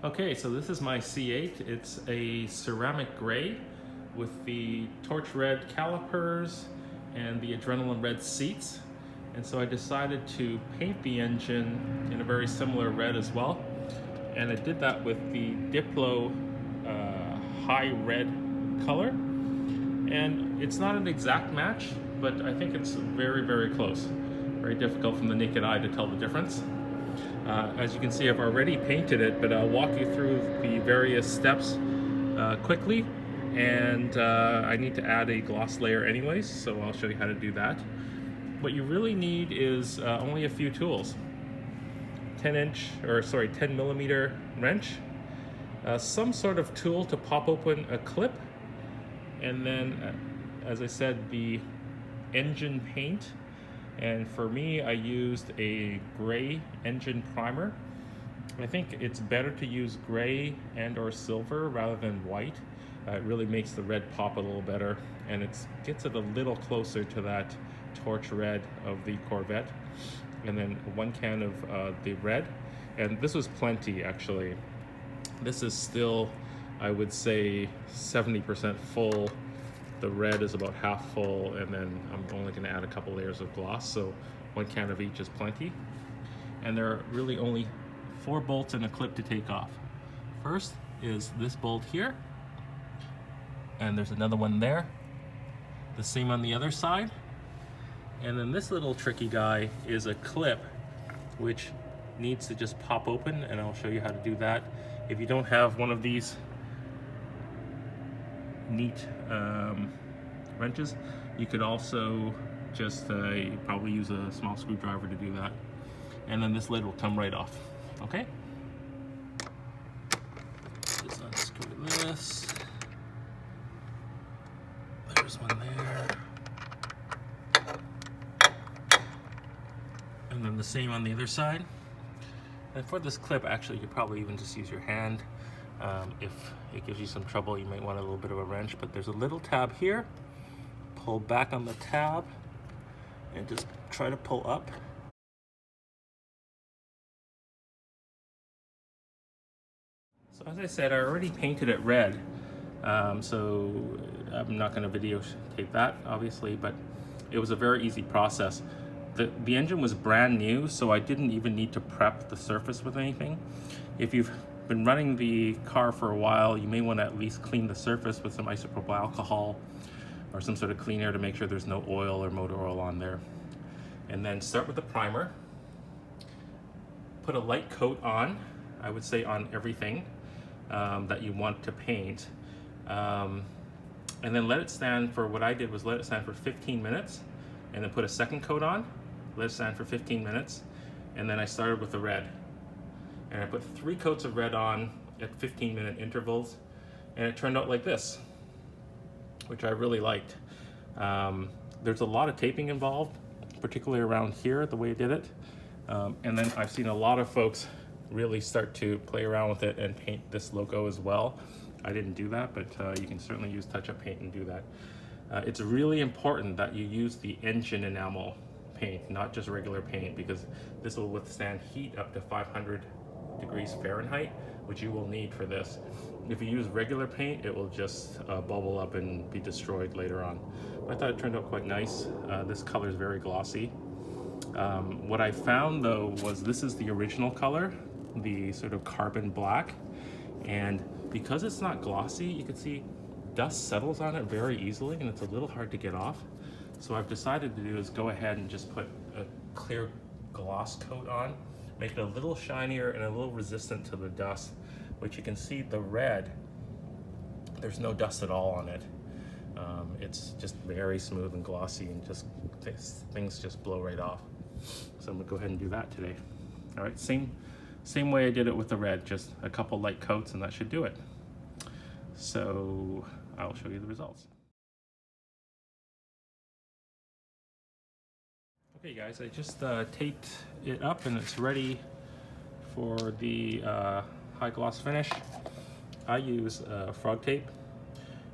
Okay, so this is my C8. It's a ceramic gray with the torch red calipers and the adrenaline red seats. And so I decided to paint the engine in a very similar red as well. And I did that with the Diplo high red color. And it's not an exact match, but I think it's very, very close. Very difficult from the naked eye to tell the difference. As you can see, I've already painted it, but I'll walk you through the various steps quickly. And I need to add a gloss layer anyways, so I'll show you how to do that. What you really need is only a few tools. 10 millimeter wrench, some sort of tool to pop open a clip, and then, as I said, the engine paint. And for me, I used a gray engine primer. I think it's better to use gray and or silver rather than white. It really makes the red pop a little better, and it gets it a little closer to that torch red of the Corvette. And then 1 can of the red, and this was plenty actually. This is still, I would say, 70% full. The red is about half full, and then I'm only going to add a couple layers of gloss, so 1 can of each is plenty. And there are really only 4 bolts and a clip to take off. First is this bolt here, and there's another one there. The same on the other side. And then this little tricky guy is a clip which needs to just pop open, and I'll show you how to do that. If you don't have one of these neat wrenches, you could also just probably use a small screwdriver to do that, and then this lid will come right off. Okay, just unscrew this. There's one there, and then the same on the other side. And for this clip, actually, you could probably even just use your hand. If it gives you some trouble, you might want a little bit of a wrench, but there's a little tab here. Pull back on the tab and just try to pull up. So as I said, I already painted it red, so I'm not going to videotape that obviously, but it was a very easy process. The engine was brand new, so I didn't even need to prep the surface with anything. If you've been running the car for a while, you may want to at least clean the surface with some isopropyl alcohol or some sort of cleaner to make sure there's no oil or motor oil on there. And then start with the primer. Put a light coat on, I would say on everything that you want to paint. And then let it stand for, what I did was let it stand for 15 minutes, and then put a second coat on, let it stand for 15 minutes, and then I started with the red. And I put 3 coats of red on at 15-minute intervals, and it turned out like this, which I really liked. There's a lot of taping involved, particularly around here, the way I did it. And then I've seen a lot of folks really start to play around with it and paint this logo as well. I didn't do that, but you can certainly use touch-up paint and do that. It's really important that you use the engine enamel paint, not just regular paint, because this will withstand heat up to 500 degrees Fahrenheit, which you will need for this. If you use regular paint, it will just bubble up and be destroyed later on. I thought it turned out quite nice. This color is very glossy. What I found though was this is the original color, the sort of carbon black, and because it's not glossy, you can see dust settles on it very easily, and it's a little hard to get off. So what I've decided to do is go ahead and just put a clear gloss coat on, make it a little shinier and a little resistant to the dust, which you can see the red, there's no dust at all on it. It's just very smooth and glossy, and just things just blow right off. So I'm gonna go ahead and do that today. All right, same way I did it with the red, just a couple light coats and that should do it. So I'll show you the results. Okay guys, I just taped it up and it's ready for the high gloss finish. I use frog tape.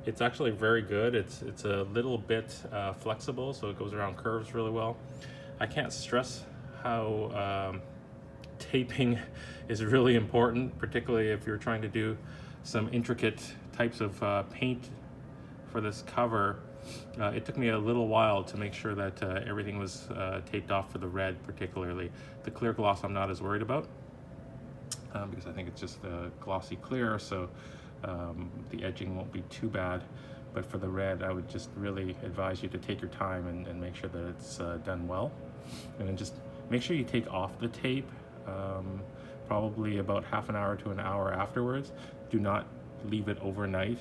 It's actually very good. It's a little bit flexible, so it goes around curves really well. I can't stress how taping is really important, particularly if you're trying to do some intricate types of paint for this cover. It took me a little while to make sure that everything was taped off for the red particularly. The clear gloss I'm not as worried about because I think it's just glossy clear, so the edging won't be too bad. But for the red, I would just really advise you to take your time and make sure that it's done well. And then just make sure you take off the tape probably about half an hour to an hour afterwards. Do not leave it overnight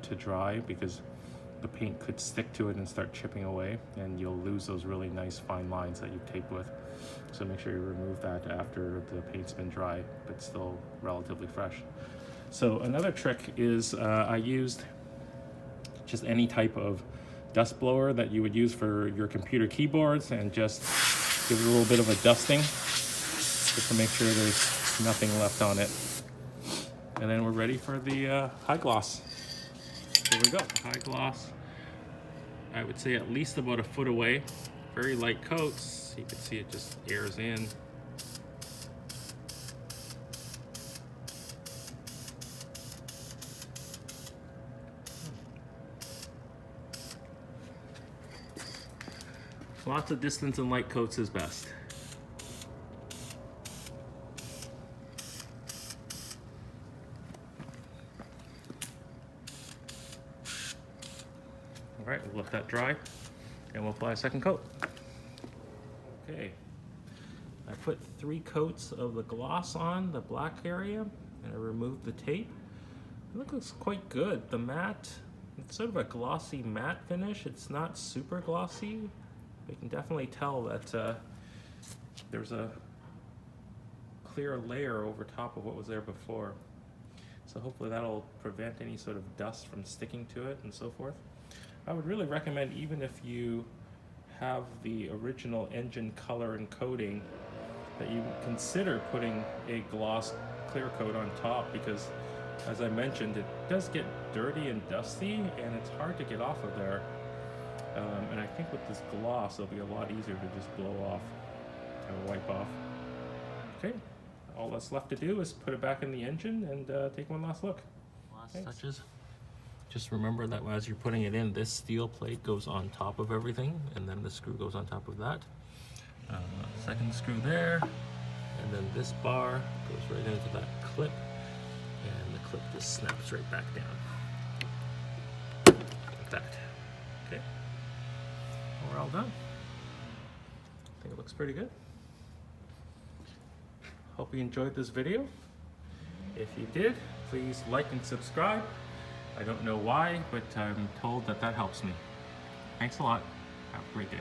to dry, because the paint could stick to it and start chipping away, and you'll lose those really nice fine lines that you've taped with. So make sure you remove that after the paint's been dry, but still relatively fresh. So another trick is I used just any type of dust blower that you would use for your computer keyboards, and just give it a little bit of a dusting just to make sure there's nothing left on it. And then we're ready for the high gloss. Here we go, high gloss. I would say at least about a foot away. Very light coats. You can see it just airs in. Lots of distance and light coats is best. All right, we'll let that dry and we'll apply a second coat. Okay, I put 3 coats of the gloss on the black area, and I removed the tape. It looks quite good. The matte, it's sort of a glossy matte finish. It's not super glossy. You can definitely tell that there's a clear layer over top of what was there before. So hopefully that'll prevent any sort of dust from sticking to it and so forth. I would really recommend, even if you have the original engine color and coating, that you consider putting a gloss clear coat on top, because as I mentioned, it does get dirty and dusty and it's hard to get off of there. And I think with this gloss, it'll be a lot easier to just blow off and wipe off. Okay, all that's left to do is put it back in the engine and take one last look. Last touches. Just remember that as you're putting it in, this steel plate goes on top of everything, and then the screw goes on top of that. Second screw there, and then this bar goes right into that clip, and the clip just snaps right back down. Like that. Okay. We're all done. I think it looks pretty good. Hope you enjoyed this video. If you did, please like and subscribe. I don't know why, but I'm told that that helps me. Thanks a lot. Have a great day.